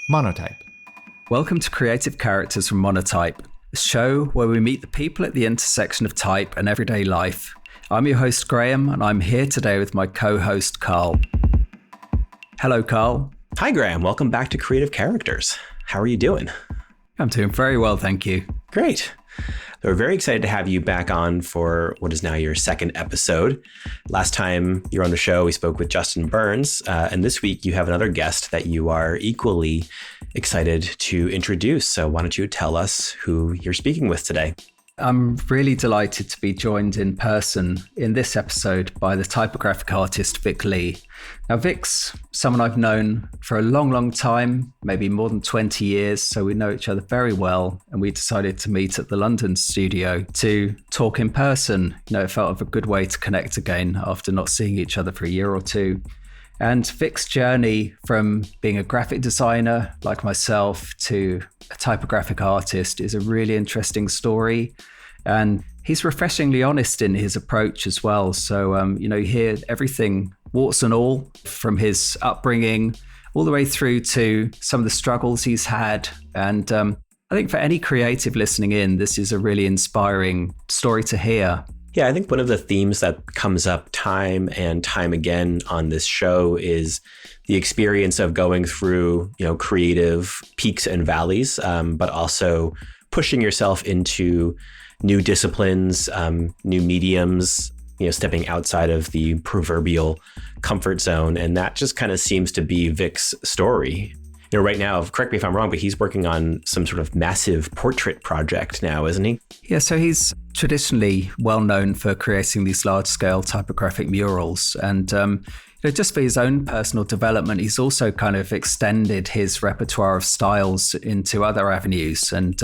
Monotype. Welcome to Creative Characters from Monotype, a show where we meet the people at the intersection of type and everyday life. I'm your host, Graham, and I'm here today with my co-host, Carl. Hello, Carl. Hi, Graham. Welcome back to Creative Characters. How are you doing? I'm doing very well, thank you. Great. We're very excited to have you back on for what is now your second episode. Last time you were on the show, we spoke with Justin Burns, and this week you have another guest that you are equally excited to introduce. So why don't you tell us who you're speaking with today? I'm really delighted to be joined in person in this episode by the typographic artist Vic Lee. Now, Vic's someone I've known for a long, long time, maybe more than 20 years, so we know each other very well, and we decided to meet at the London studio to talk in person. You know, it felt like a good way to connect again after not seeing each other for a year or two. And Vic's journey from being a graphic designer like myself to a typographic artist is a really interesting story. And he's refreshingly honest in his approach as well. So, you hear everything, warts and all, from his upbringing all the way through to some of the struggles he's had. And I think for any creative listening in, this is a really inspiring story to hear. Yeah, I think one of the themes that comes up time and time again on this show is the experience of going through, creative peaks and valleys, but also pushing yourself into new disciplines, new mediums, stepping outside of the proverbial comfort zone. And that just kind of seems to be Vic's story. Right now, correct me if I'm wrong, but he's working on some sort of massive portrait project now, isn't he? Yeah, so he's traditionally well known for creating these large-scale typographic murals. And just for his own personal development, he's also kind of extended his repertoire of styles into other avenues. And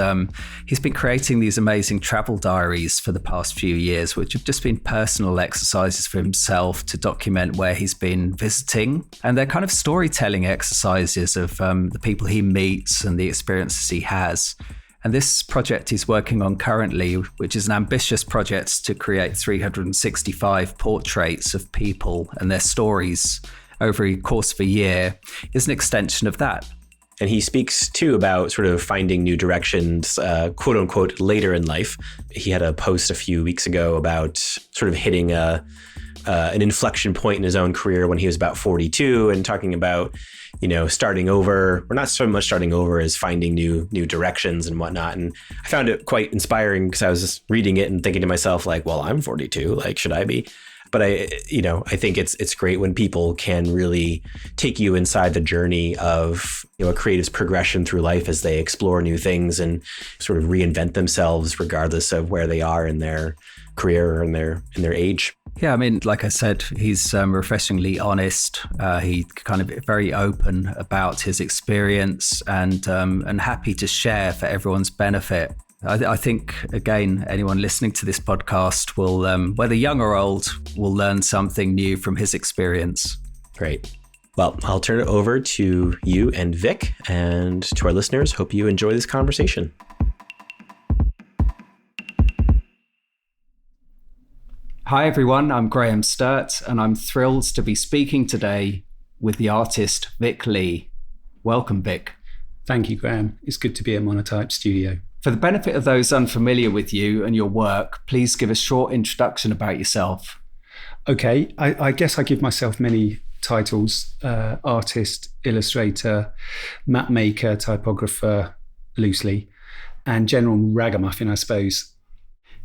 he's been creating these amazing travel diaries for the past few years, which have just been personal exercises for himself to document where he's been visiting. And they're kind of storytelling exercises of the people he meets and the experiences he has. And this project he's working on currently, which is an ambitious project to create 365 portraits of people and their stories over the course of a year, is an extension of that. And he speaks too about sort of finding new directions, quote unquote, later in life. He had a post a few weeks ago about sort of hitting an inflection point in his own career when he was about 42 and talking about, starting over, or not so much starting over as finding new directions and whatnot. And I found it quite inspiring because I was just reading it and thinking to myself, like, well, I'm 42, like, should I be? But I think it's great when people can really take you inside the journey of, a creative's progression through life as they explore new things and sort of reinvent themselves regardless of where they are in their career or in their age. Yeah, I mean, like I said, he's refreshingly honest. He kind of very open about his experience and happy to share for everyone's benefit. I think, again, anyone listening to this podcast will, whether young or old, will learn something new from his experience. Great. Well, I'll turn it over to you and Vic, and to our listeners, hope you enjoy this conversation. Hi, everyone. I'm Graham Sturt, and I'm thrilled to be speaking today with the artist Vic Lee. Welcome, Vic. Thank you, Graham. It's good to be at Monotype Studio. For the benefit of those unfamiliar with you and your work, please give a short introduction about yourself. Okay, I guess I give myself many titles: artist, illustrator, map maker, typographer, loosely, and general ragamuffin, I suppose.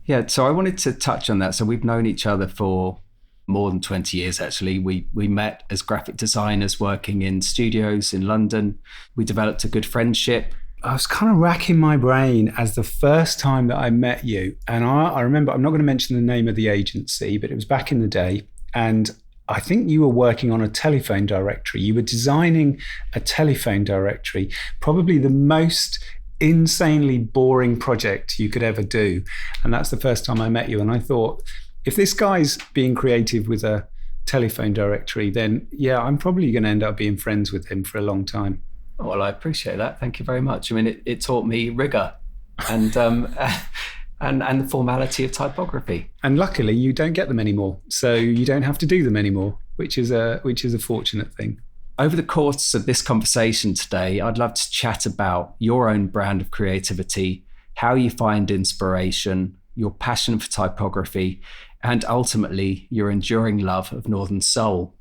Yeah, so I wanted to touch on that. So we've known each other for more than 20 years, actually. We met as graphic designers working in studios in London. We developed a good friendship. I was kind of racking my brain as the first time that I met you. And I remember, I'm not going to mention the name of the agency, but it was back in the day. And I think you were working on a telephone directory. You were designing a telephone directory, probably the most insanely boring project you could ever do. And that's the first time I met you. And I thought, if this guy's being creative with a telephone directory, then yeah, I'm probably going to end up being friends with him for a long time. Well, I appreciate that. Thank you very much. I mean, it taught me rigor and and the formality of typography. And luckily, you don't get them anymore, so you don't have to do them anymore, which is a fortunate thing. Over the course of this conversation today, I'd love to chat about your own brand of creativity, how you find inspiration, your passion for typography, and ultimately your enduring love of Northern Soul.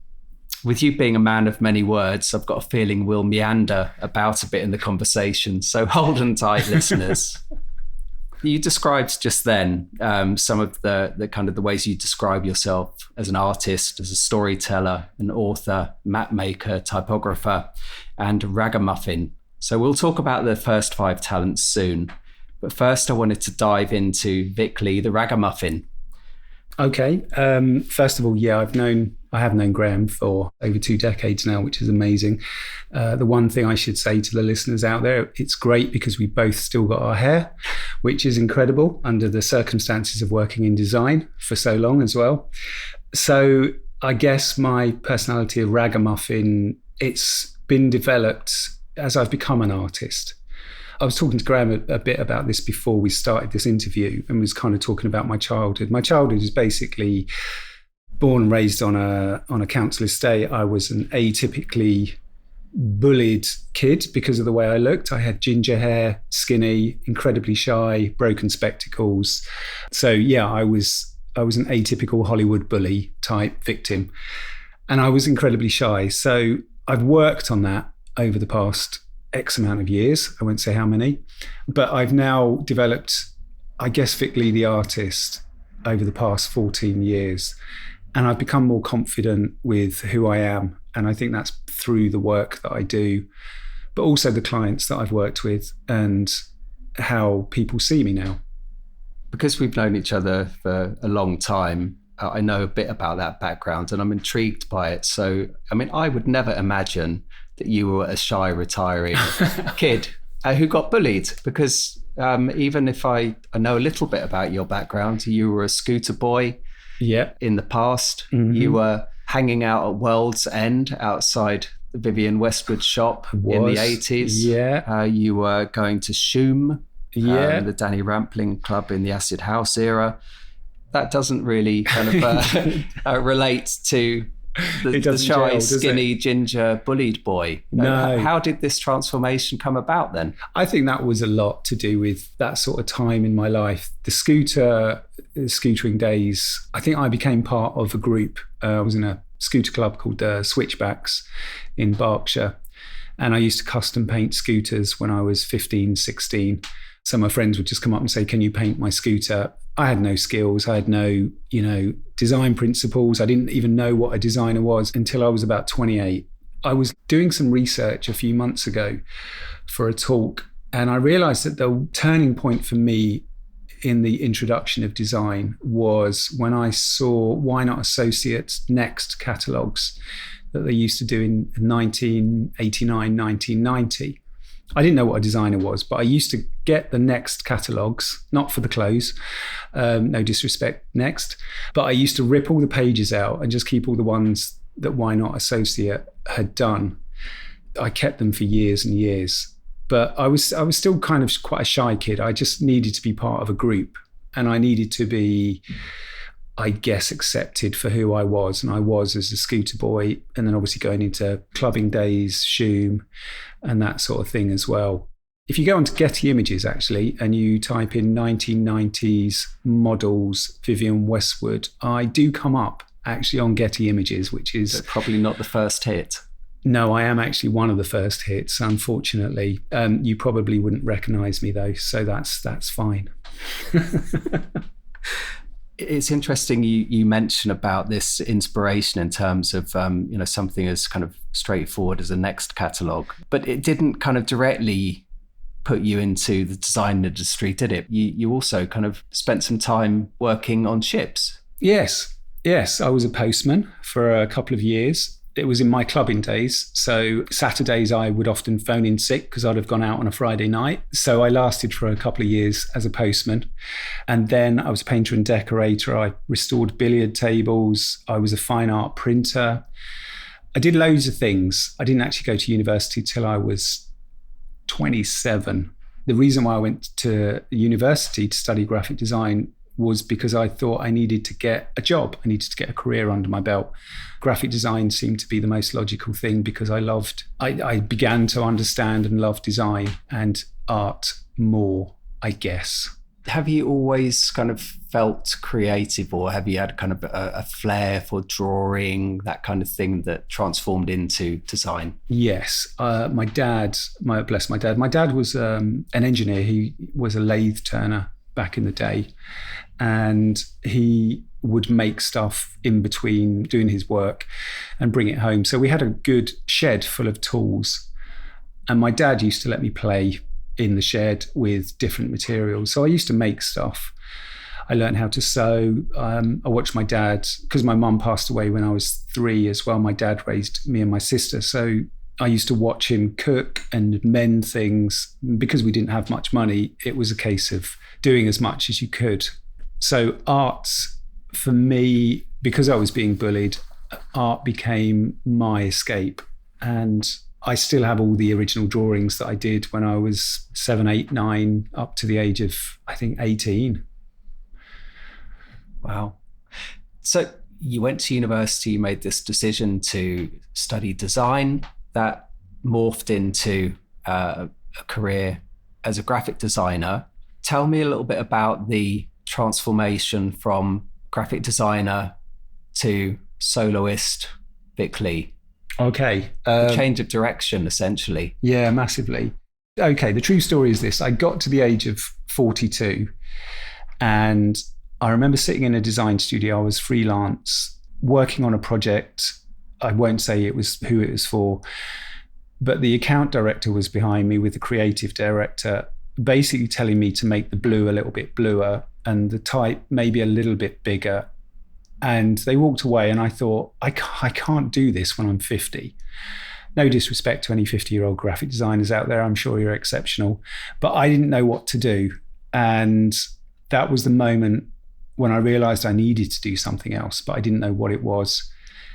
With you being a man of many words, I've got a feeling we'll meander about a bit in the conversation. So hold on tight, listeners. You described just then some of the kind of the ways you describe yourself as an artist, as a storyteller, an author, map maker, typographer, and ragamuffin. So we'll talk about the first 5 talents soon. But first, I wanted to dive into Vic Lee, the ragamuffin. Okay. First of all, I have known Graham for over 2 decades now, which is amazing. The one thing I should say to the listeners out there, it's great because we both still got our hair, which is incredible under the circumstances of working in design for so long as well. So I guess my personality of ragamuffin, it's been developed as I've become an artist. I was talking to Graham a bit about this before we started this interview and was kind of talking about my childhood. My childhood is basically born and raised on a council estate. I was an atypically bullied kid because of the way I looked. I had ginger hair, skinny, incredibly shy, broken spectacles. So I was an atypical Hollywood bully type victim. And I was incredibly shy. So I've worked on that over the past X amount of years. I won't say how many, but I've now developed, I guess, Vic Lee, the artist, over the past 14 years. And I've become more confident with who I am. And I think that's through the work that I do, but also the clients that I've worked with and how people see me now. Because we've known each other for a long time, I know a bit about that background and I'm intrigued by it. So, I would never imagine that you were a shy, retiring kid who got bullied, because even if I know a little bit about your background, you were a scooter boy in the past. Mm-hmm. You were hanging out at World's End outside the Vivienne Westwood shop in the 80s. Yeah. You were going to Shoom, the Danny Rampling Club in the Acid House era. That doesn't really kind of relate to the shy, skinny, ginger, bullied boy. No. How did this transformation come about then? I think that was a lot to do with that sort of time in my life. The scootering days, I think I became part of a group. I was in a scooter club called Switchbacks in Berkshire. And I used to custom paint scooters when I was 15, 16. So my friends would just come up and say, "Can you paint my scooter?" I had no skills. I had no, design principles. I didn't even know what a designer was until I was about 28. I was doing some research a few months ago for a talk, and I realized that the turning point for me in the introduction of design was when I saw Why Not Associates Next catalogues that they used to do in 1989, 1990. I didn't know what a designer was, but I used to get the Next catalogues, not for the clothes, no disrespect, Next, but I used to rip all the pages out and just keep all the ones that Why Not Associate had done. I kept them for years and years, but I was still kind of quite a shy kid. I just needed to be part of a group, and I needed to be, I guess, accepted for who I was. And I was as a scooter boy, and then obviously going into clubbing days, Shoom, and that sort of thing as well. If you go onto Getty Images, actually, and you type in 1990s models, Vivienne Westwood, I do come up actually on Getty Images, which is... So probably not the first hit. No, I am actually one of the first hits, unfortunately. You probably wouldn't recognize me, though, so that's fine. It's interesting you mention about this inspiration in terms of something as kind of straightforward as a Next catalogue, but it didn't kind of directly put you into the design industry, did it? You also kind of spent some time working on ships. Yes, I was a postman for a couple of years. It was in my clubbing days. So Saturdays I would often phone in sick because I'd have gone out on a Friday night. So I lasted for a couple of years as a postman. And then I was a painter and decorator. I restored billiard tables. I was a fine art printer. I did loads of things. I didn't actually go to university till I was 27. The reason why I went to university to study graphic design was because I thought I needed to get a job. I needed to get a career under my belt. Graphic design seemed to be the most logical thing because I began to understand and love design and art more, I guess. Have you always kind of felt creative, or have you had kind of a flair for drawing, that kind of thing that transformed into design? Yes. My dad was an engineer. He was a lathe turner back in the day, and he would make stuff in between doing his work and bring it home. So we had a good shed full of tools, and my dad used to let me play in the shed with different materials. So I used to make stuff. I learned how to sew. I watched my dad, because my mum passed away when I was 3 as well. My dad raised me and my sister. So I used to watch him cook and mend things. Because we didn't have much money, it was a case of doing as much as you could. So art, for me, because I was being bullied, art became my escape. And I still have all the original drawings that I did when I was 7, 8, 9, up to the age of, I think, 18. Wow. So you went to university, you made this decision to study design that morphed into a career as a graphic designer. Tell me a little bit about the transformation from graphic designer to soloist Vic Lee. Okay. A change of direction, essentially. Yeah, massively. Okay, the true story is this. I got to the age of 42 and I remember sitting in a design studio. I was freelance, working on a project. I won't say who it was for, but the account director was behind me with the creative director, basically telling me to make the blue a little bit bluer and the type maybe a little bit bigger. And they walked away and I thought, I can't do this when I'm 50. No disrespect to any 50-year-old graphic designers out there. I'm sure you're exceptional. But I didn't know what to do. And that was the moment when I realized I needed to do something else, but I didn't know what it was.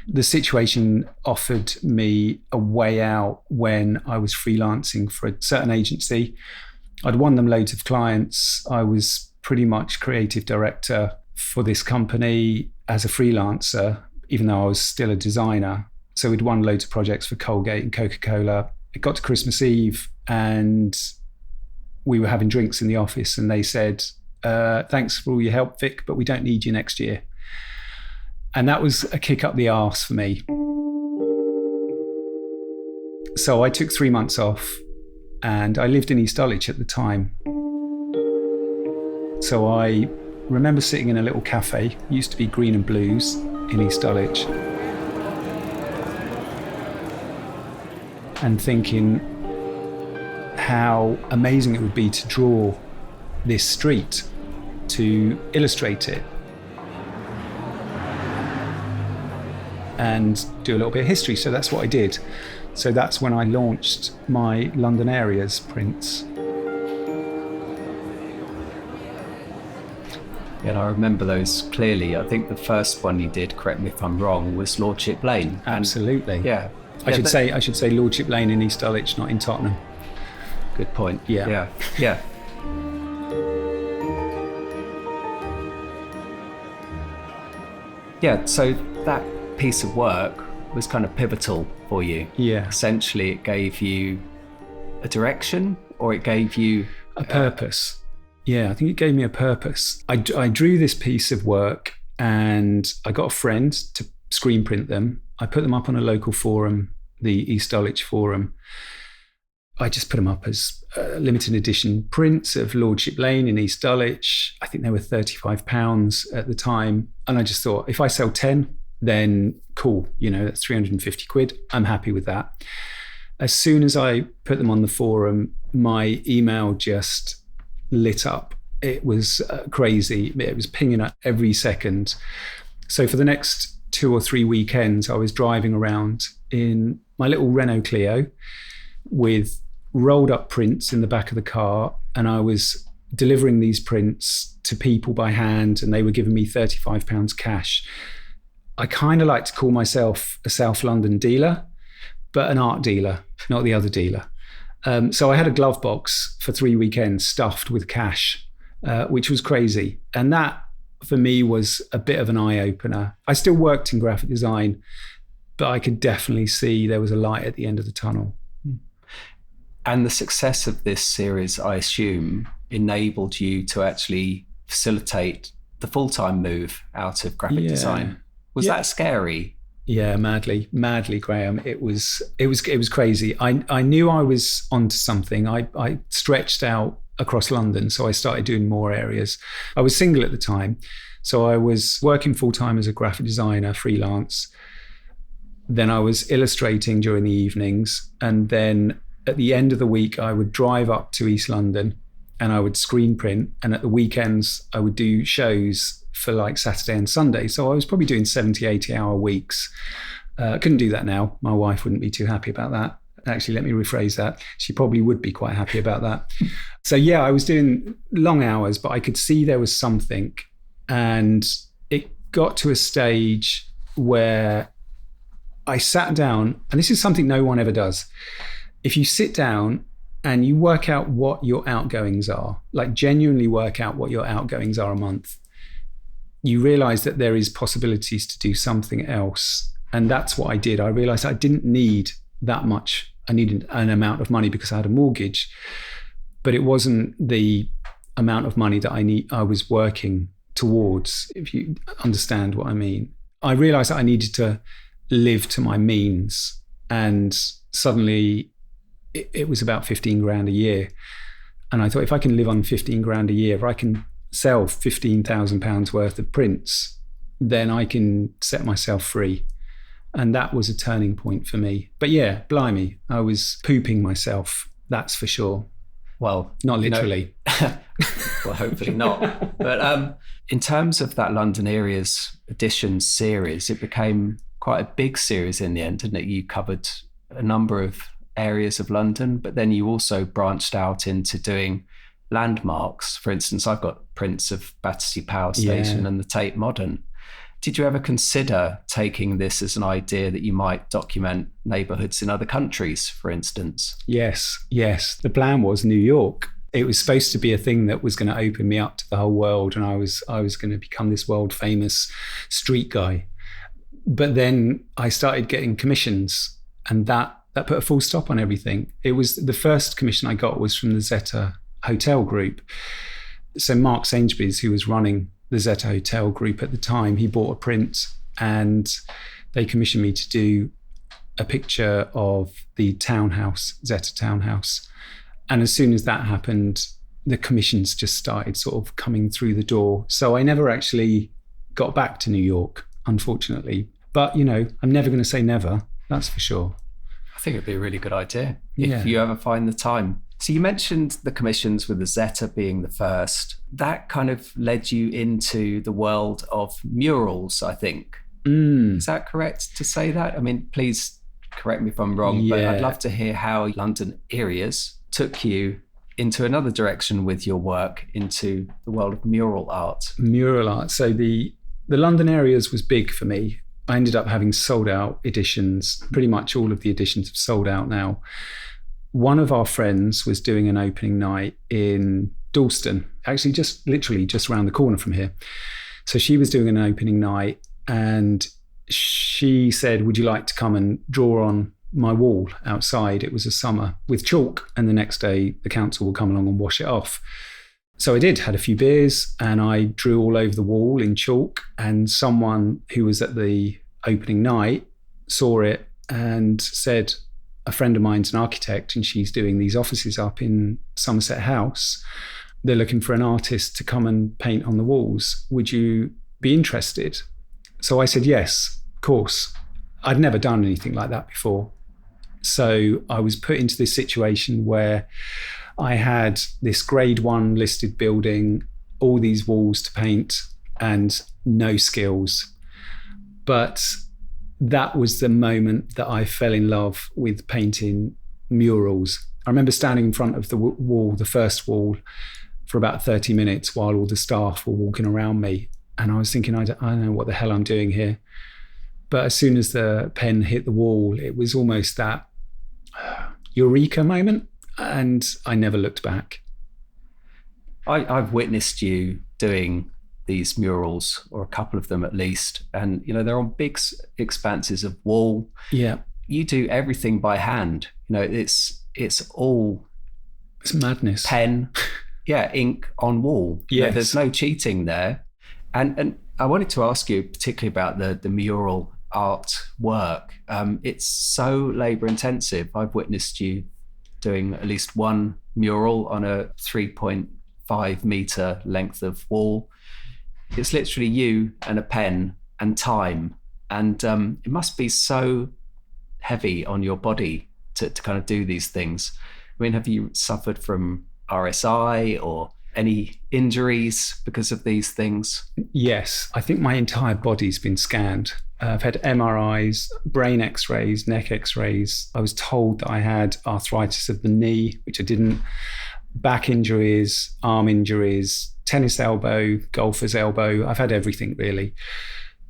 The situation offered me a way out when I was freelancing for a certain agency. I'd won them loads of clients. I was pretty much creative director for this company as a freelancer, even though I was still a designer. So we'd won loads of projects for Colgate and Coca-Cola. It got to Christmas Eve and we were having drinks in the office and they said, thanks for all your help, Vic, but we don't need you next year. And that was a kick up the arse for me. So I took 3 months off and I lived in East Dulwich at the time. So I remember sitting in a little cafe, used to be Green and Blues in East Dulwich, and thinking how amazing it would be to draw this street, to illustrate it, and do a little bit of history. So that's what I did. So that's when I launched my London Areas prints. Yeah, and I remember those clearly. I think the first one you did, correct me if I'm wrong, was Lordship Lane. Absolutely. Yeah. I should say Lordship Lane in East Dulwich, not in Tottenham. Good point. Yeah. Yeah. Yeah, so that piece of work was kind of pivotal for you. Yeah. Essentially, it gave you a direction, or it gave you a purpose. Yeah, I think it gave me a purpose. I drew this piece of work and I got a friend to screen print them. I put them up on a local forum, the East Dulwich Forum. I just put them up as limited edition prints of Lordship Lane in East Dulwich. I think they were £35 at the time. And I just thought, if I sell 10, then cool, that's 350 quid. I'm happy with that. As soon as I put them on the forum, my email just lit up. It was crazy. It was pinging up every second. So for the next 2 or 3 weekends, I was driving around in my little Renault Clio with rolled up prints in the back of the car, and I was delivering these prints to people by hand, and they were giving me £35 cash. I kind of like to call myself a South London dealer, but an art dealer, not the other dealer. So I had a glove box for 3 weekends stuffed with cash, which was crazy. And that for me was a bit of an eye-opener. I still worked in graphic design, but I could definitely see there was a light at the end of the tunnel. And the success of this series, I assume, enabled you to actually facilitate the full-time move out of graphic design. Was that scary? Yeah, madly, Graham. It was crazy. I knew I was onto something. I stretched out across London, so I started doing more areas. I was single at the time, so I was working full-time as a graphic designer, freelance. Then I was illustrating during the evenings, and then at the end of the week, I would drive up to East London and I would screen print. And at the weekends, I would do shows for like Saturday and Sunday. So I was probably doing 70, 80-hour weeks. I couldn't do that now. My wife wouldn't be too happy about that. Actually, let me rephrase that. She probably would be quite happy about that. So yeah, I was doing long hours, but I could see there was something. And it got to a stage where I sat down, and this is something no one ever does. If you sit down and you work out what your outgoings are, like genuinely work out what your outgoings are a month, you realize that there is possibilities to do something else. And that's what I did. I realized I didn't need that much. I needed an amount of money because I had a mortgage, but it wasn't the amount of money that I was working towards, if you understand what I mean. I realized that I needed to live to my means, and suddenly it was about 15 grand a year. And I thought, if I can live on 15 grand a year, if I can sell £15,000 worth of prints, then I can set myself free. And that was a turning point for me. But yeah, blimey, I was pooping myself, that's for sure. Well, not literally. Well, hopefully not. But in terms of that London Areas Editions series, it became quite a big series in the end, didn't it? You covered a number of areas of London, but then you also branched out into doing landmarks. For instance, I've got prints of Battersea Power Station and the Tate Modern. Did you ever consider taking this as an idea that you might document neighbourhoods in other countries, for instance? Yes. The plan was New York. It was supposed to be a thing that was going to open me up to the whole world, and I was going to become this world famous street guy. But then I started getting commissions, and that put a full stop on everything. It was the first commission I got was from the Zeta Hotel Group. So Mark Sainsbury's, who was running the Zeta Hotel Group at the time, he bought a print and they commissioned me to do a picture of the townhouse, Zeta townhouse. And as soon as that happened, the commissions just started sort of coming through the door. So I never actually got back to New York, unfortunately. But, you know, I'm never going to say never, that's for sure. I think it'd be a really good idea if you ever find the time. So you mentioned the commissions with the Zeta being the first. That kind of led you into the world of murals, I think. Is that correct to say that? I mean, please correct me if I'm wrong, but I'd love to hear how London Areas took you into another direction with your work, into the world of mural art. Mural art. So the London Areas was big for me. I ended up having sold out editions. Pretty much all of the editions have sold out now. One of our friends was doing an opening night in Dalston, actually just around the corner from here. So she was doing an opening night and she said, would you like to come and draw on my wall outside? It was a summer with chalk, and the next day the council will come along and wash it off. So I did, had a few beers, and I drew all over the wall in chalk, and someone who was at the opening night saw it and said, a friend of mine's an architect and she's doing these offices up in Somerset House. They're looking for an artist to come and paint on the walls. Would you be interested? So I said, yes, of course. I'd never done anything like that before. So I was put into this situation where I had this grade 1 listed building, all these walls to paint, and no skills. But that was the moment that I fell in love with painting murals. I remember standing in front of the wall, the first wall, for about 30 minutes while all the staff were walking around me. And I was thinking, I don't know what the hell I'm doing here. But as soon as the pen hit the wall, it was almost that eureka moment. And I never looked back. I've witnessed you doing these murals, or a couple of them at least, and they're on big expanses of wall. Yeah, you do everything by hand. It's all madness. Pen, ink on wall. Yes. There's no cheating there. And I wanted to ask you particularly about the mural art work. It's so labor intensive. I've witnessed you doing at least one mural on a 3.5 meter length of wall. It's literally you and a pen and time. And it must be so heavy on your body to kind of do these things. I mean, have you suffered from RSI or any injuries because of these things? Yes, I think my entire body's been scanned. I've had MRIs, brain x-rays, neck x-rays. I was told that I had arthritis of the knee, which I didn't, back injuries, arm injuries, tennis elbow, golfer's elbow. I've had everything, really.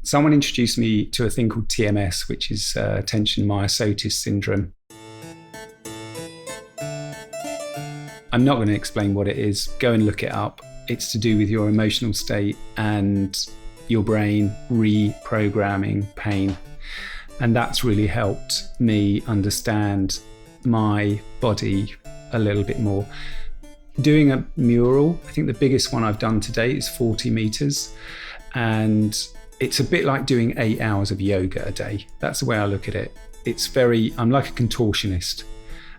Someone introduced me to a thing called TMS, which is tension myositis syndrome. I'm not going to explain what it is. Go and look it up. It's to do with your emotional state and your brain reprogramming pain. And that's really helped me understand my body a little bit more. Doing a mural, I think the biggest one I've done to date is 40 meters. And it's a bit like doing 8 hours of yoga a day. That's the way I look at it. I'm like a contortionist.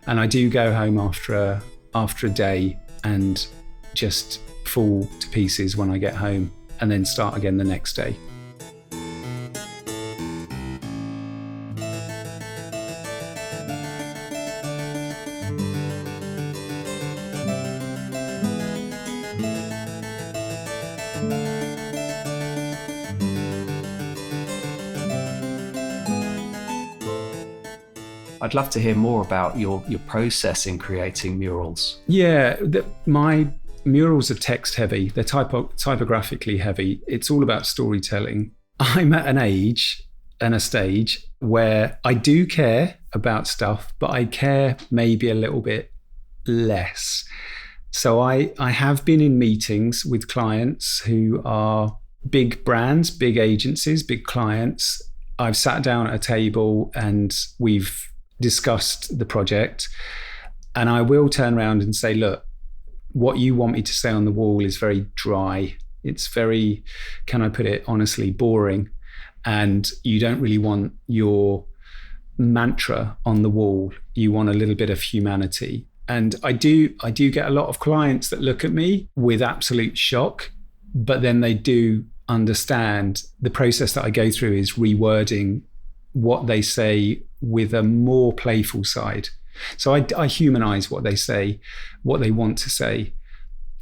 And I do go home after a day and just fall to pieces when I get home, and then start again the next day. I'd love to hear more about your process in creating murals. Yeah, my murals are text heavy. They're typographically heavy. It's all about storytelling. I'm at an age and a stage where I do care about stuff, but I care maybe a little bit less. So I have been in meetings with clients who are big brands, big agencies, big clients. I've sat down at a table and we've discussed the project, and I will turn around and say, look, what you want me to say on the wall is very dry. It's very, can I put it honestly, boring. And you don't really want your mantra on the wall. You want a little bit of humanity. And I do get a lot of clients that look at me with absolute shock, but then they do understand the process that I go through is rewording what they say with a more playful side. So I humanize what they say, what they want to say.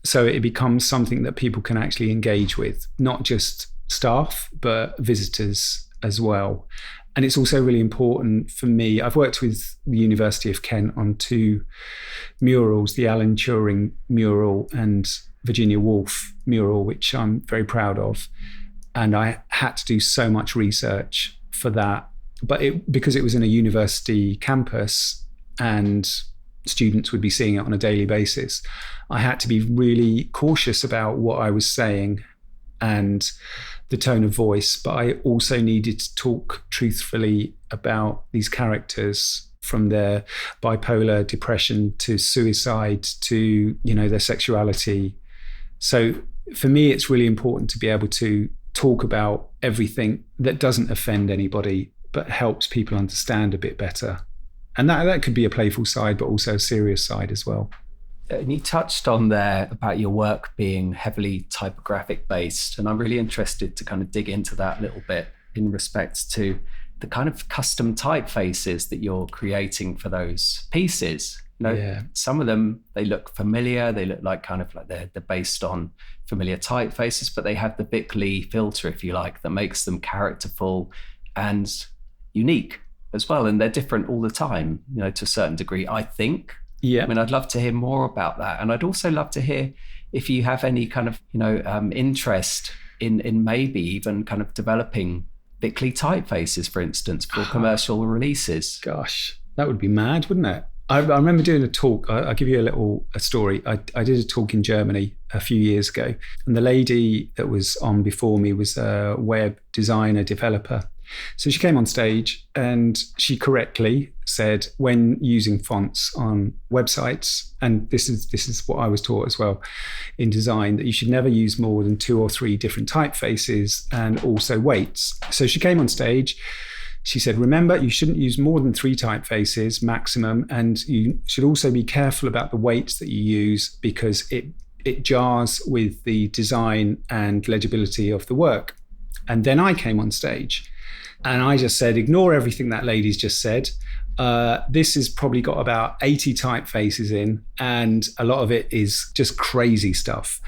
So it becomes something that people can actually engage with, not just staff, but visitors as well. And it's also really important for me. I've worked with the University of Kent on 2 murals, the Alan Turing mural and Virginia Woolf mural, which I'm very proud of. And I had to do so much research for that. But because it was in a university campus and students would be seeing it on a daily basis, I had to be really cautious about what I was saying and the tone of voice. But I also needed to talk truthfully about these characters, from their bipolar depression to suicide to, their sexuality. So for me, it's really important to be able to talk about everything that doesn't offend anybody, but helps people understand a bit better. And that could be a playful side, but also a serious side as well. And you touched on there about your work being heavily typographic based. And I'm really interested to kind of dig into that a little bit in respect to the kind of custom typefaces that you're creating for those pieces. Some of them, they look familiar. They look like kind of like they're based on familiar typefaces, but they have the Vic Lee filter, if you like, that makes them characterful and unique as well. And they're different all the time, to a certain degree, I think. Yeah. I mean, I'd love to hear more about that. And I'd also love to hear if you have any kind of, interest in maybe even kind of developing Vic Lee typefaces, for instance, for commercial releases. Gosh, that would be mad, wouldn't it? I remember doing a talk. I'll give you a story. I did a talk in Germany a few years ago, and the lady that was on before me was a web designer, developer. So she came on stage and she correctly said, when using fonts on websites, and this is what I was taught as well in design, that you should never use more than 2 or 3 different typefaces and also weights. So she came on stage. She said, remember, you shouldn't use more than 3 typefaces maximum, and you should also be careful about the weights that you use because it jars with the design and legibility of the work. And then I came on stage and I just said, ignore everything that lady's just said. This has probably got about 80 typefaces in, and a lot of it is just crazy stuff.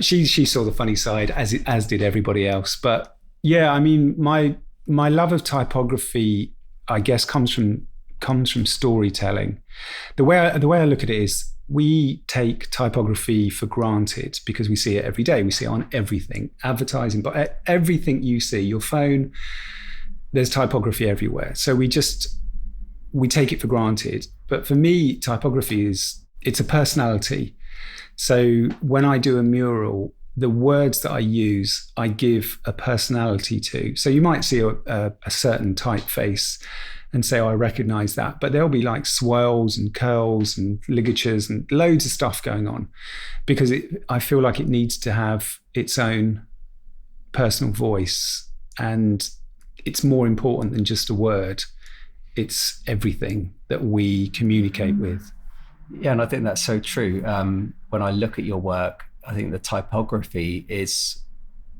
She saw the funny side, as did everybody else. But yeah, I mean, my love of typography, I guess, comes from storytelling. The way I look at it is, we take typography for granted because we see it every day. We see it on everything, advertising, but everything you see, your phone, there's typography everywhere. So we take it for granted. But for me, typography it's a personality. So when I do a mural, the words that I use, I give a personality to. So you might see a certain typeface and say, oh, I recognize that. But there'll be like swirls and curls and ligatures and loads of stuff going on because I feel like it needs to have its own personal voice. And it's more important than just a word. It's everything that we communicate with. Yeah, and I think that's so true. When I look at your work, I think the typography is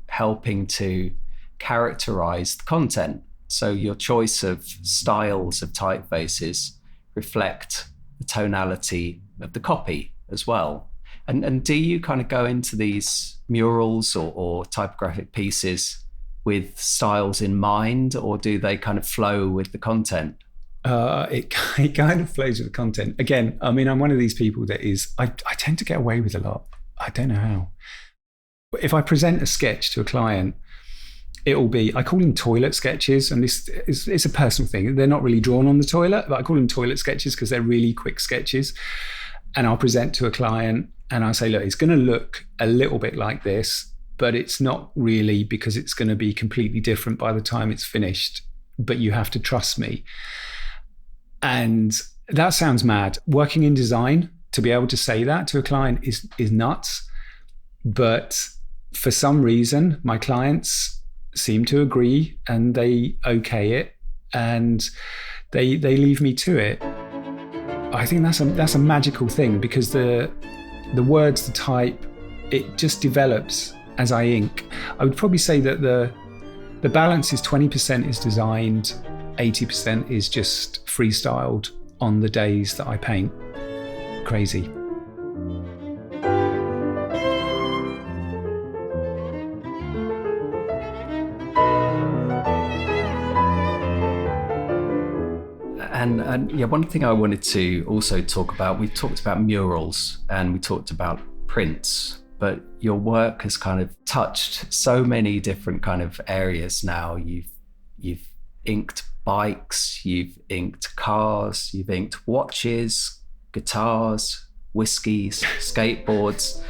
helping to characterize the content. So your choice of styles of typefaces reflect the tonality of the copy as well. And do you kind of go into these murals or typographic pieces with styles in mind, or do they kind of flow with the content? It kind of flows with the content. Again, I mean, I'm one of these people that I tend to get away with a lot. I don't know how. If I present a sketch to a client, it'll be, I call them toilet sketches, and it's a personal thing. They're not really drawn on the toilet, but I call them toilet sketches because they're really quick sketches. And I'll present to a client and I'll say, look, it's going to look a little bit like this, but it's not really, because it's going to be completely different by the time it's finished. But you have to trust me. And that sounds mad. Working in design, to be able to say that to a client is nuts. But for some reason, my clients seem to agree and they okay it and they leave me to it. I think that's a magical thing, because the words, the type, it just develops as I ink. I would probably say that the balance is 20% is designed, 80% is just freestyled on the days that I paint. Crazy. And yeah, one thing I wanted to also talk about, we talked about murals and we talked about prints, but your work has kind of touched so many different kind of areas now. You've inked bikes, you've inked cars, you've inked watches, guitars, whiskies, skateboards,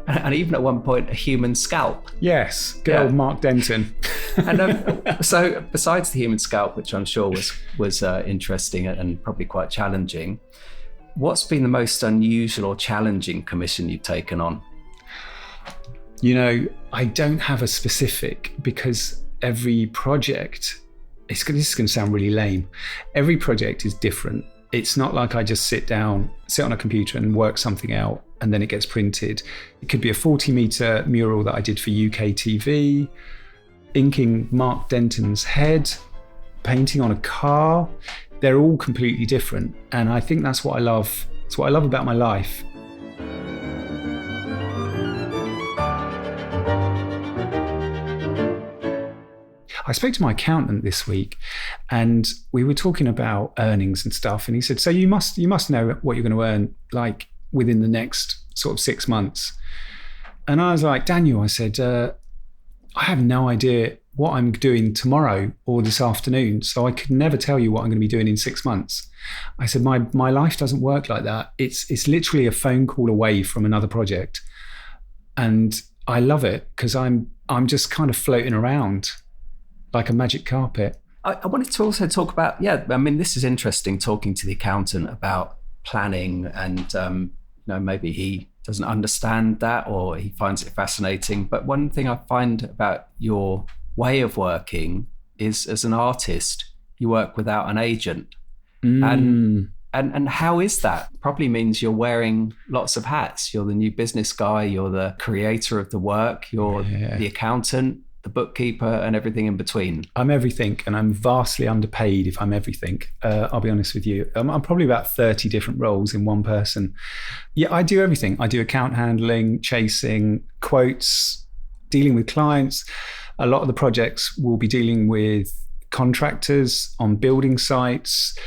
and even at one point a human scalp. Yes, good old Mark Denton. And so besides the human scalp, which I'm sure was interesting and probably quite challenging, what's been the most unusual or challenging commission you've taken on? You know, I don't have a specific, because every project, this is going to sound really lame, every project is different. It's not like I just sit on a computer and work something out and then it gets printed. It could be a 40-meter mural that I did for UK TV, inking Mark Denton's head, painting on a car. They're all completely different. And I think that's what I love. It's what I love about my life. I spoke to my accountant this week and we were talking about earnings and stuff. And he said, so you must know what you're going to earn like within the next sort of 6 months. And I was like, Daniel, I said, I have no idea what I'm doing tomorrow or this afternoon. So I could never tell you what I'm going to be doing in 6 months. I said, my life doesn't work like that. It's literally a phone call away from another project. And I love it because I'm just kind of floating around like a magic carpet. I wanted to also talk about, this is interesting, talking to the accountant about planning, and maybe he doesn't understand that or he finds it fascinating. But one thing I find about your way of working is, as an artist, you work without an agent. And how is that? Probably means you're wearing lots of hats. You're the new business guy, you're the creator of the work, you're the accountant, the bookkeeper, and everything in between. I'm everything, and I'm vastly underpaid if I'm everything. I'll be honest with you. I'm probably about 30 different roles in one person. Yeah, I do everything. I do account handling, chasing, quotes, dealing with clients. A lot of the projects will be dealing with contractors on building sites.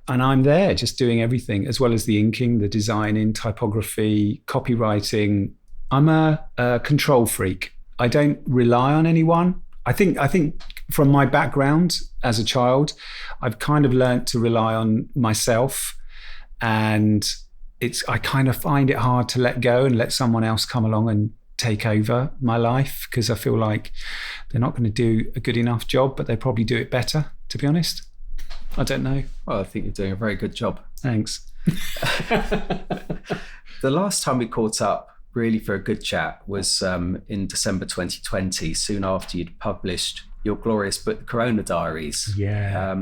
And I'm there just doing everything, as well as the inking, the designing, typography, copywriting. I'm a control freak. I don't rely on anyone. I think from my background as a child, I've kind of learned to rely on myself, and I kind of find it hard to let go and let someone else come along and take over my life, because I feel like they're not going to do a good enough job, but they probably do it better, to be honest. I don't know. Well, I think you're doing a very good job. Thanks. The last time we caught up really for a good chat was in December 2020, soon after you'd published your glorious book, The Corona Diaries. Yeah.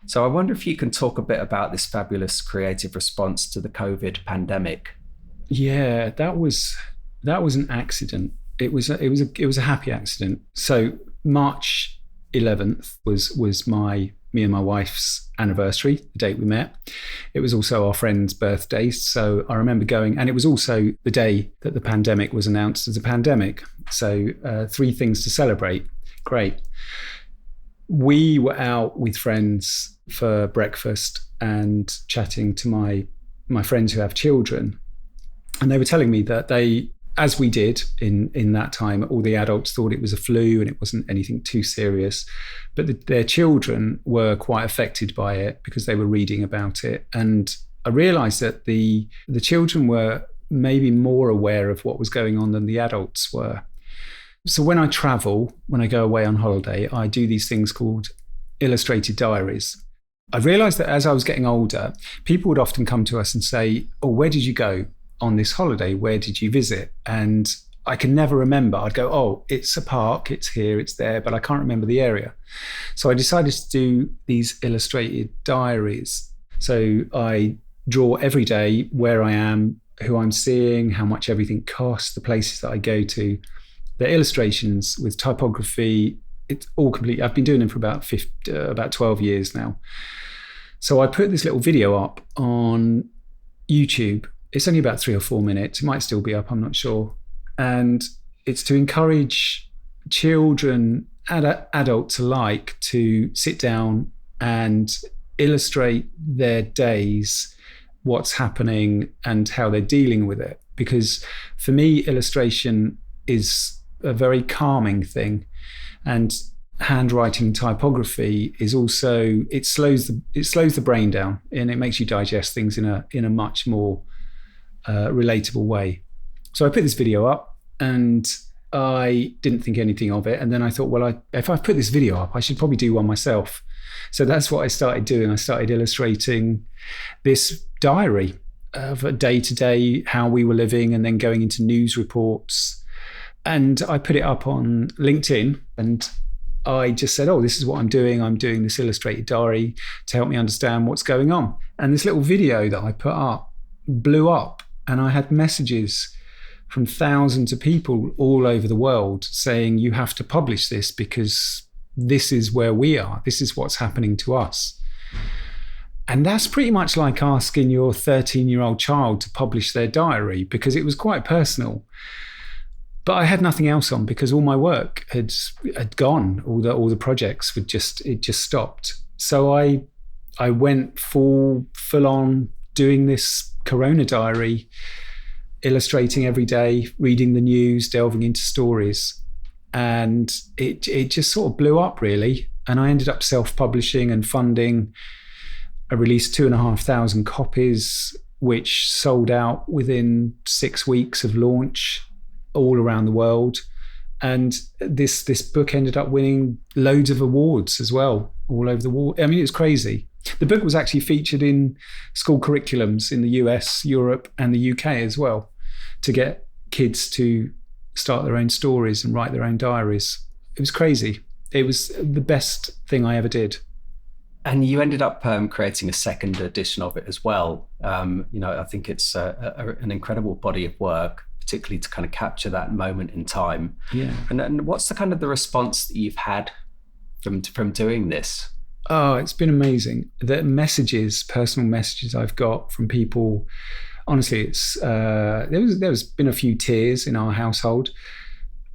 So I wonder if you can talk a bit about this fabulous creative response to the COVID pandemic. Yeah, that was an accident. It was a happy accident. So March 11th was me and my wife's anniversary, the date we met. It was also our friend's birthday. So I remember going, and it was also the day that the pandemic was announced as a pandemic. So 3 things to celebrate. Great. We were out with friends for breakfast and chatting to my friends who have children. And they were telling me that they, as we did in that time, all the adults thought it was a flu and it wasn't anything too serious. But their children were quite affected by it because they were reading about it. And I realized that the children were maybe more aware of what was going on than the adults were. So when I travel, when I go away on holiday, I do these things called illustrated diaries. I realized that as I was getting older, people would often come to us and say, "Oh, where did you go on this holiday? Where did you visit?" And I can never remember. I'd go, "Oh, it's a park, it's here, it's there," but I can't remember the area. So I decided to do these illustrated diaries. So I draw every day where I am, who I'm seeing, how much everything costs, the places that I go to. They're illustrations with typography. It's all complete. I've been doing them for about 12 years now. So I put this little video up on YouTube. It's only about 3 or 4 minutes. It might still be up, I'm not sure. And it's to encourage children and adults alike to sit down and illustrate their days, what's happening and how they're dealing with it. Because for me, illustration is a very calming thing. And handwriting typography is also, it slows the brain down, and it makes you digest things in a much more relatable way. So I put this video up and I didn't think anything of it. And then I thought, well, if I put this video up, I should probably do one myself. So that's what I started doing. I started illustrating this diary of a day-to-day, how we were living, and then going into news reports. And I put it up on LinkedIn, and I just said, "Oh, this is what I'm doing. I'm doing this illustrated diary to help me understand what's going on." And this little video that I put up blew up, and I had messages from thousands of people all over the world saying, "You have to publish this because this is where we are. This is what's happening to us." And that's pretty much like asking your 13-year-old child to publish their diary, because it was quite personal. But I had nothing else on because all my work had gone. All the projects would just stopped. So I went full on doing this Corona diary, illustrating every day, reading the news, delving into stories. And it just sort of blew up, really. And I ended up self-publishing and funding. I released 2,500 copies, which sold out within 6 weeks of launch all around the world. And this book ended up winning loads of awards as well, all over the world. I mean, it's crazy. The book was actually featured in school curriculums in the US, Europe, and the UK as well, to get kids to start their own stories and write their own diaries. It was crazy. It was the best thing I ever did. And you ended up creating a second edition of it as well. I think it's an incredible body of work, particularly to kind of capture that moment in time. Yeah. And what's the kind of the response that you've had from doing this? Oh, it's been amazing. The messages, personal messages I've got from people. Honestly, it's there's been a few tears in our household.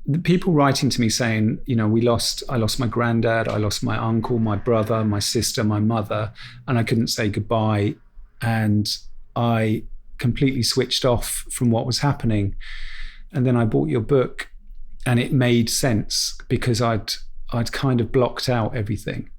The people writing to me saying, I lost my granddad, I lost my uncle, my brother, my sister, my mother, and I couldn't say goodbye. And I completely switched off from what was happening. And then I bought your book, and it made sense because I'd kind of blocked out everything.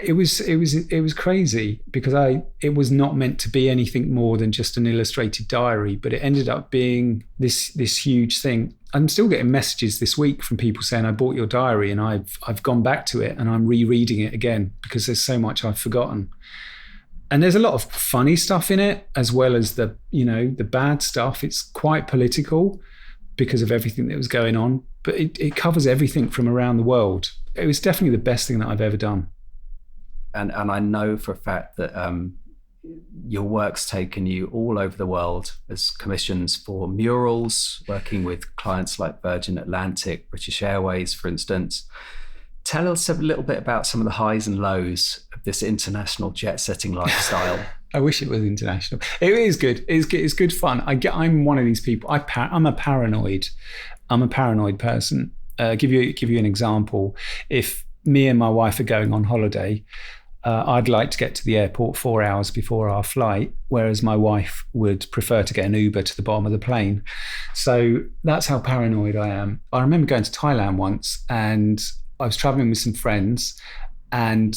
It was crazy because it was not meant to be anything more than just an illustrated diary, but it ended up being this huge thing. I'm still getting messages this week from people saying I bought your diary and I've gone back to it and I'm rereading it again because there's so much I've forgotten. And there's a lot of funny stuff in it as well as the bad stuff. It's quite political because of everything that was going on, but it covers everything from around the world. It was definitely the best thing that I've ever done. And I know for a fact that your work's taken you all over the world as commissions for murals, working with clients like Virgin Atlantic, British Airways, for instance. Tell us a little bit about some of the highs and lows of this international jet-setting lifestyle. I wish it was international. It is good. It's good fun. I'm one of these people. I'm a paranoid. I'm a paranoid person. Give you an example. If me and my wife are going on holiday, I'd like to get to the airport 4 hours before our flight, whereas my wife would prefer to get an Uber to the bottom of the plane. So that's how paranoid I am. I remember going to Thailand once and I was traveling with some friends and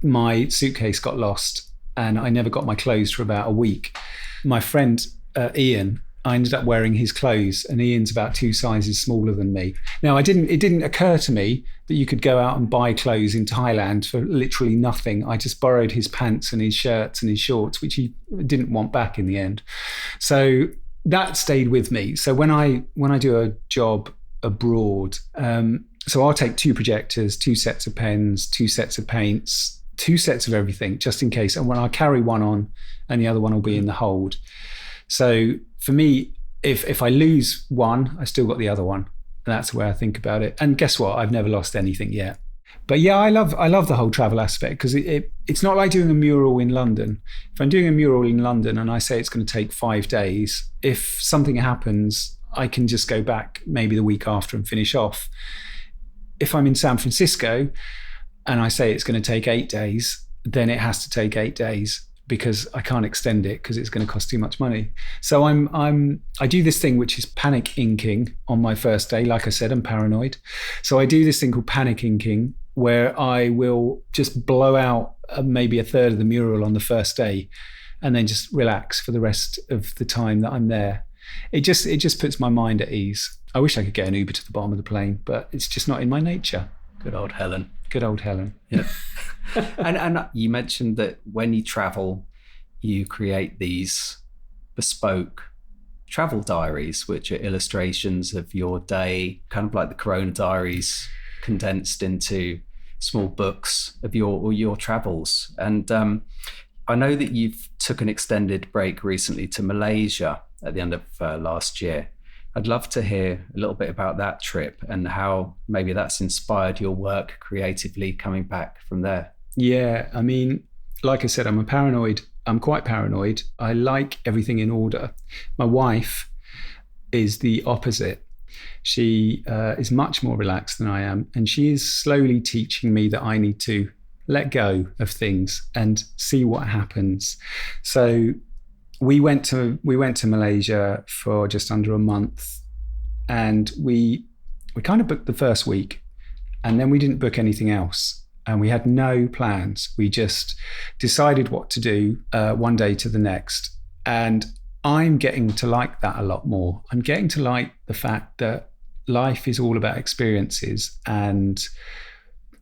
my suitcase got lost and I never got my clothes for about a week. My friend, Ian, I ended up wearing his clothes and Ian's about 2 sizes smaller than me. Now, it didn't occur to me that you could go out and buy clothes in Thailand for literally nothing. I just borrowed his pants and his shirts and his shorts, which he didn't want back in the end. So that stayed with me. So when I do a job abroad, so I'll take 2 projectors, 2 sets of pens, 2 sets of paints, 2 sets of everything, just in case. And when I carry one on and the other one will be in the hold. So for me, if I lose one, I still got the other one. And that's the way I think about it. And guess what? I've never lost anything yet. But yeah, I love the whole travel aspect because it's not like doing a mural in London. If I'm doing a mural in London and I say it's going to take 5 days, if something happens, I can just go back maybe the week after and finish off. If I'm in San Francisco and I say it's going to take 8 days, then it has to take 8 days. Because I can't extend it because it's going to cost too much money. So I do this thing which is panic inking on my first day. Like I said, I'm paranoid. So I do this thing called panic inking where I will just blow out maybe a third of the mural on the first day and then just relax for the rest of the time that I'm there. It just puts my mind at ease. I wish I could get an Uber to the bottom of the plane, but it's just not in my nature. Good old Helen. Good old Helen. Yeah. and you mentioned that when you travel, you create these bespoke travel diaries, which are illustrations of your day, kind of like the Corona diaries condensed into small books of your travels. And I know that you've took an extended break recently to Malaysia at the end of last year. I'd love to hear a little bit about that trip and how maybe that's inspired your work creatively coming back from there. Yeah, I mean, like I said, I'm quite paranoid. I like everything in order. My wife is the opposite. She is much more relaxed than I am. And she is slowly teaching me that I need to let go of things and see what happens. So we went to Malaysia for just under a month, and we we kind of booked the first week, and then we didn't book anything else. And we had no plans. We just decided what to do one day to the next. And I'm getting to like that a lot more. I'm getting to like the fact that life is all about experiences, and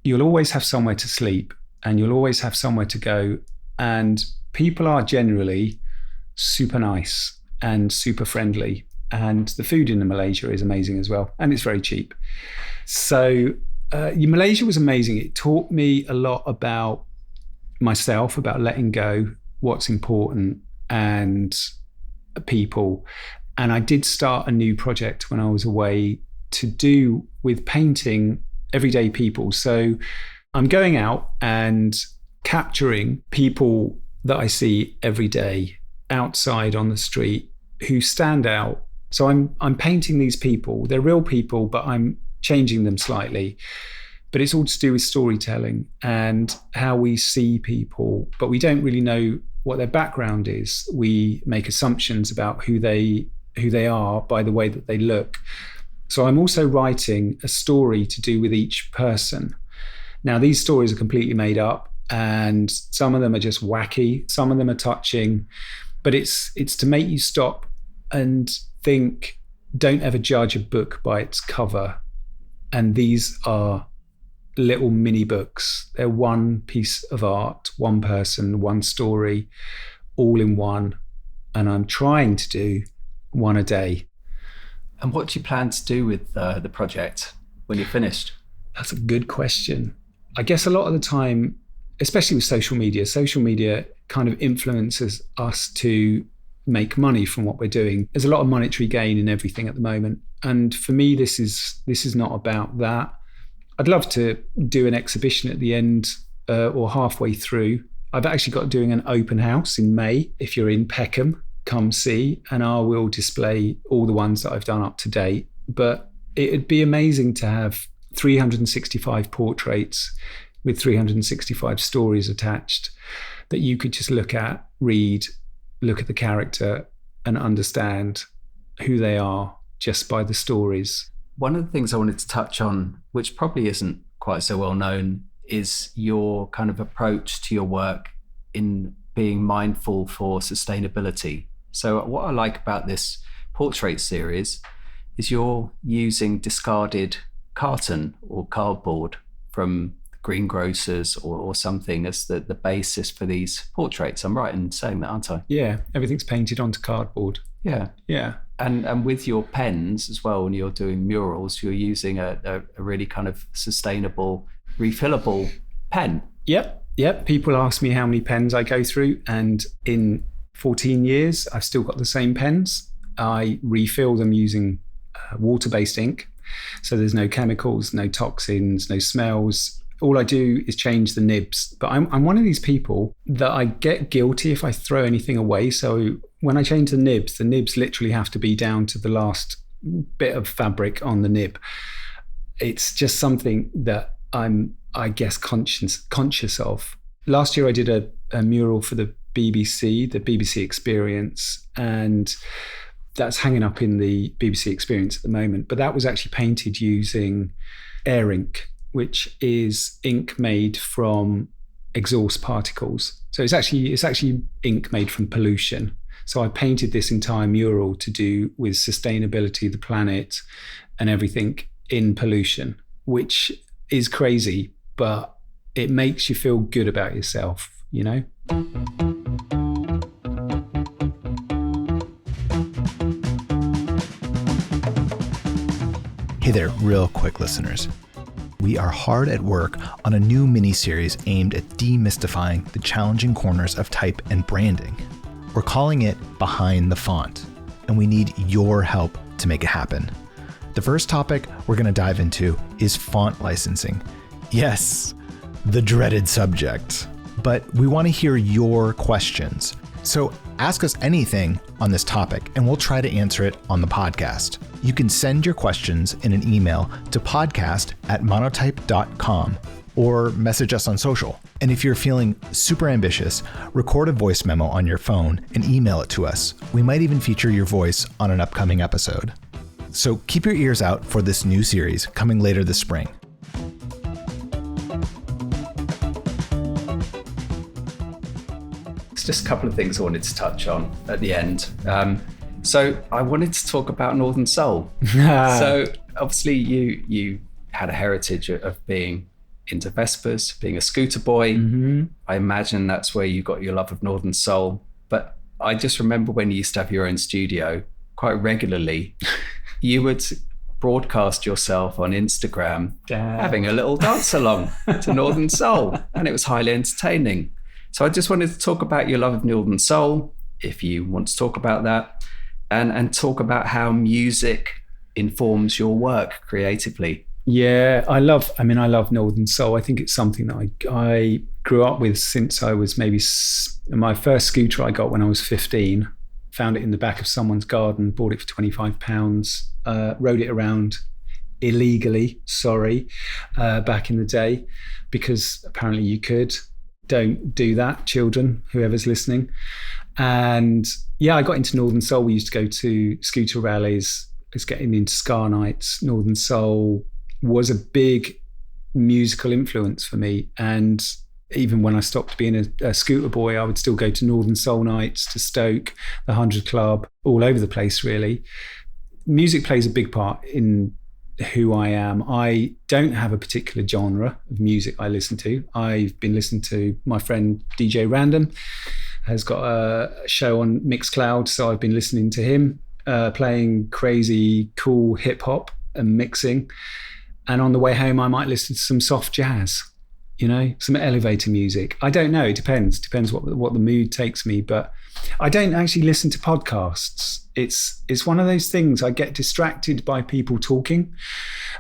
you'll always have somewhere to sleep and you'll always have somewhere to go. And people are generally super nice and super friendly. And the food in Malaysia is amazing as well. And it's very cheap. So Malaysia was amazing. It taught me a lot about myself, about letting go, what's important, and people. And I did start a new project when I was away to do with painting everyday people. So I'm going out and capturing people that I see every day outside on the street who stand out. So I'm painting these people. They're real people, but I'm changing them slightly. But it's all to do with storytelling and how we see people, but we don't really know what their background is. We make assumptions about who they are by the way that they look. So I'm also writing a story to do with each person. Now, these stories are completely made up, and some of them are just wacky, some of them are touching, but it's to make you stop and think, don't ever judge a book by its cover. And these are little mini books. They're one piece of art, one person, one story, all in one. And I'm trying to do one a day. And what do you plan to do with the project when you're finished? That's a good question. I guess a lot of the time, especially with social media kind of influences us to make money from what we're doing. There's a lot of monetary gain in everything at the moment. And for me, this is not about that. I'd love to do an exhibition at the end or halfway through. I've actually got doing an open house in May. If you're in Peckham, come see, and I will display all the ones that I've done up to date. But it'd be amazing to have 365 portraits with 365 stories attached that you could just look at, read, look at the character and understand who they are just by the stories. One of the things I wanted to touch on, which probably isn't quite so well known, is your kind of approach to your work in being mindful for sustainability. So what I like about this portrait series is you're using discarded carton or cardboard from greengrocers or something as the basis for these portraits. I'm right in saying that, aren't I? Yeah, everything's painted onto cardboard. Yeah. And with your pens as well, when you're doing murals, you're using a really kind of sustainable, refillable pen. Yep. People ask me how many pens I go through, and in 14 years, I've still got the same pens. I refill them using water-based ink. So there's no chemicals, no toxins, no smells. All I do is change the nibs. But I'm one of these people that I get guilty if I throw anything away. So when I change the nibs literally have to be down to the last bit of fabric on the nib. It's just something that I'm, I guess, conscious of. Last year I did a mural for the BBC Experience, and that's hanging up in the BBC Experience at the moment. But that was actually painted using air ink, which is ink made from exhaust particles. So it's actually ink made from pollution. So I painted this entire mural to do with sustainability, the planet, and everything in pollution, which is crazy, but it makes you feel good about yourself, you know? Hey there, real quick listeners. We are hard at work on a new mini-series aimed at demystifying the challenging corners of type and branding. We're calling it Behind the Font, and we need your help to make it happen. The first topic we're going to dive into is font licensing. Yes, the dreaded subject. But we want to hear your questions. So ask us anything on this topic, and we'll try to answer it on the podcast. You can send your questions in an email to podcast@monotype.com or message us on social. And if you're feeling super ambitious, record a voice memo on your phone and email it to us. We might even feature your voice on an upcoming episode. So keep your ears out for this new series coming later this spring. It's just a couple of things I wanted to touch on at the end. So I wanted to talk about Northern Soul. So obviously you had a heritage of being into Vespers, being a scooter boy. Mm-hmm. I imagine that's where you got your love of Northern Soul. But I just remember when you used to have your own studio quite regularly, you would broadcast yourself on Instagram having a little dance along to Northern Soul, and it was highly entertaining. So I just wanted to talk about your love of Northern Soul, if you want to talk about that, and talk about how music informs your work creatively. Yeah, I love Northern Soul. I think it's something that I grew up with since I was my first scooter I got when I was 15. Found it in the back of someone's garden, bought it for £25, rode it around illegally, back in the day, because apparently you could. Don't do that, children, whoever's listening. And yeah, I got into Northern Soul. We used to go to scooter rallies, just getting into ska nights. Northern Soul was a big musical influence for me. And even when I stopped being a scooter boy, I would still go to Northern Soul nights, to Stoke, the 100 Club, all over the place, really. Music plays a big part in who I am. I don't have a particular genre of music I listen to. I've been listening to my friend DJ Random, has got a show on Mixcloud, so I've been listening to him, playing crazy, cool hip hop and mixing. And on the way home, I might listen to some soft jazz, some elevator music. I don't know. It depends what the mood takes me. But I don't actually listen to podcasts. It's one of those things. I get distracted by people talking.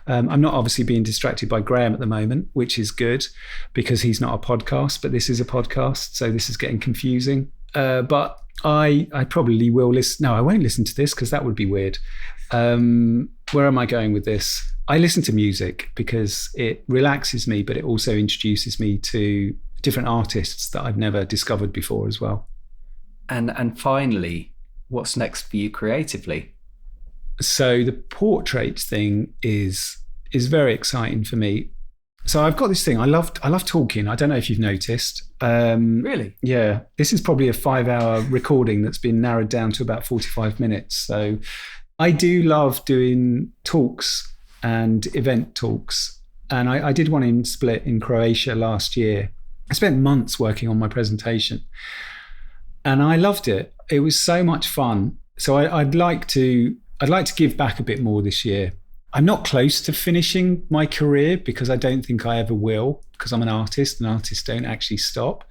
I'm not obviously being distracted by Graham at the moment, which is good because he's not a podcast, but this is a podcast. So this is getting confusing. But I probably will listen. No, I won't listen to this because that would be weird. Where am I going with this? I listen to music because it relaxes me, but it also introduces me to different artists that I've never discovered before as well. And finally, what's next for you creatively? So the portraits thing is very exciting for me. So I've got this thing. I love talking. I don't know if you've noticed. Really? Yeah. This is probably a 5-hour recording that's been narrowed down to about 45 minutes. So I do love doing talks and event talks. And I did one in Split in Croatia last year. I spent months working on my presentation and I loved it. It was so much fun. So I'd like to give back a bit more this year. I'm not close to finishing my career because I don't think I ever will, because I'm an artist and artists don't actually stop.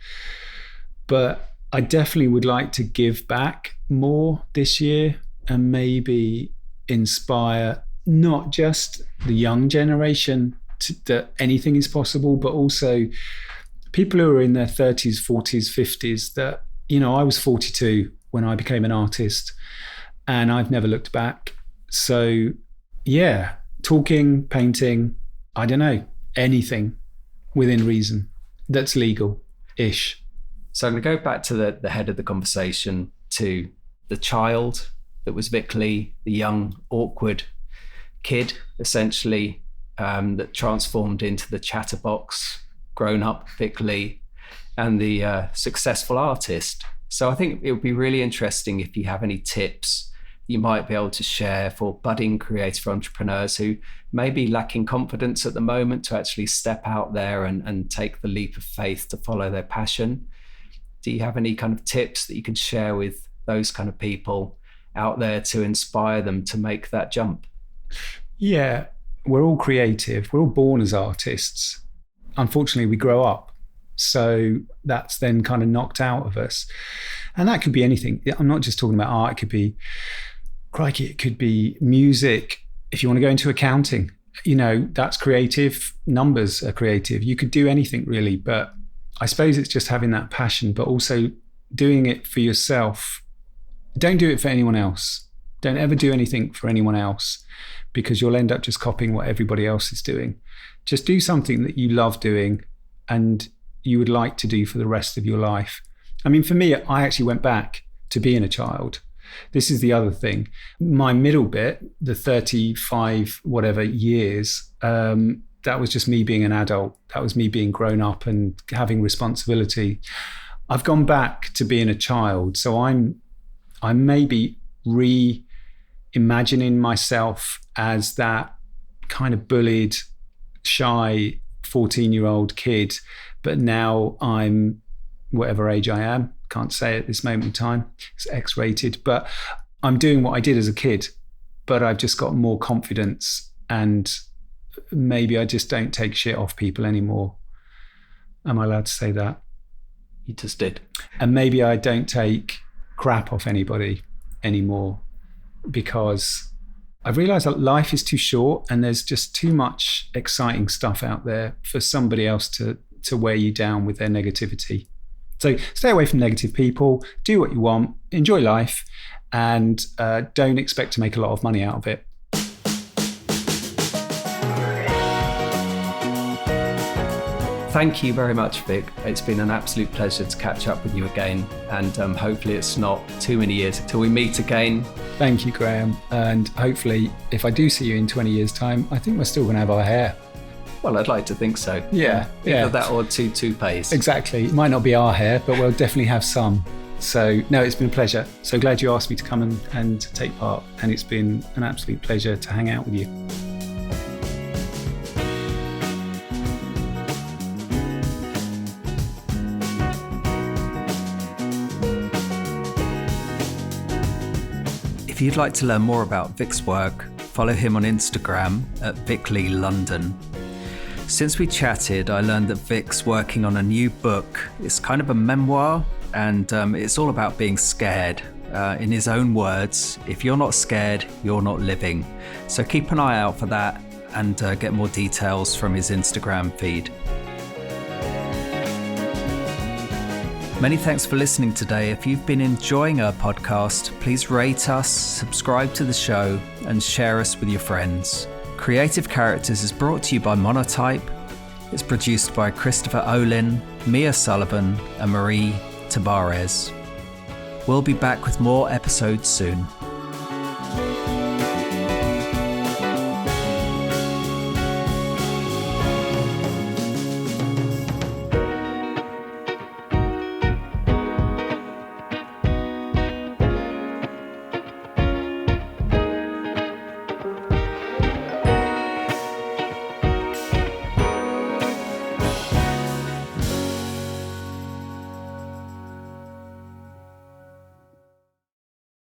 But I definitely would like to give back more this year and maybe inspire not just the young generation that anything is possible, but also people who are in their 30s, 40s, 50s that, I was 42 when I became an artist and I've never looked back. So yeah, talking, painting, I don't know, anything within reason that's legal-ish. So I'm going to go back to the head of the conversation, to the child that was Vic Lee, the young, awkward kid, essentially, that transformed into the chatterbox, grown-up Vic Lee, and the successful artist. So I think it would be really interesting if you have any tips you might be able to share for budding creative entrepreneurs who may be lacking confidence at the moment to actually step out there and take the leap of faith to follow their passion. Do you have any kind of tips that you can share with those kind of people out there to inspire them to make that jump? Yeah, we're all creative. We're all born as artists. Unfortunately, we grow up. So that's then kind of knocked out of us. And that could be anything. I'm not just talking about art. It could be, crikey, it could be music. If you want to go into accounting, that's creative. Numbers are creative. You could do anything really. But I suppose it's just having that passion, but also doing it for yourself. Don't do it for anyone else. Don't ever do anything for anyone else because you'll end up just copying what everybody else is doing. Just do something that you love doing and you would like to do for the rest of your life. I mean, for me, I actually went back to being a child This is the other thing. My middle bit, the 35 whatever years, that was just me being an adult. That was me being grown up and having responsibility. I've gone back to being a child. So I'm maybe reimagining myself as that kind of bullied, shy 14-year-old kid. But now I'm whatever age I am. Can't say at this moment in time. It's X-rated. But I'm doing what I did as a kid. But I've just got more confidence, and maybe I just don't take shit off people anymore. Am I allowed to say that? You just did. And maybe I don't take crap off anybody anymore, because I've realized that life is too short and there's just too much exciting stuff out there for somebody else to weigh you down with their negativity. So stay away from negative people, do what you want, enjoy life, and don't expect to make a lot of money out of it. Thank you very much, Vic. It's been an absolute pleasure to catch up with you again, and hopefully it's not too many years until we meet again. Thank you, Graham. And hopefully, if I do see you in 20 years' time, I think we're still going to have our hair. Well, I'd like to think so. Yeah. Either that or two toupees. Exactly. It might not be our hair, but we'll definitely have some. So, no, it's been a pleasure. So glad you asked me to come and take part. And it's been an absolute pleasure to hang out with you. If you'd like to learn more about Vic's work, follow him on Instagram at Vic Lee London. Since we chatted, I learned that Vic's working on a new book. It's kind of a memoir, and it's all about being scared. In his own words, if you're not scared, you're not living. So keep an eye out for that and get more details from his Instagram feed. Many thanks for listening today. If you've been enjoying our podcast, please rate us, subscribe to the show, and share us with your friends. Creative Characters is brought to you by Monotype. It's produced by Christopher Olin, Mia Sullivan, and Marie Tabarez. We'll be back with more episodes soon.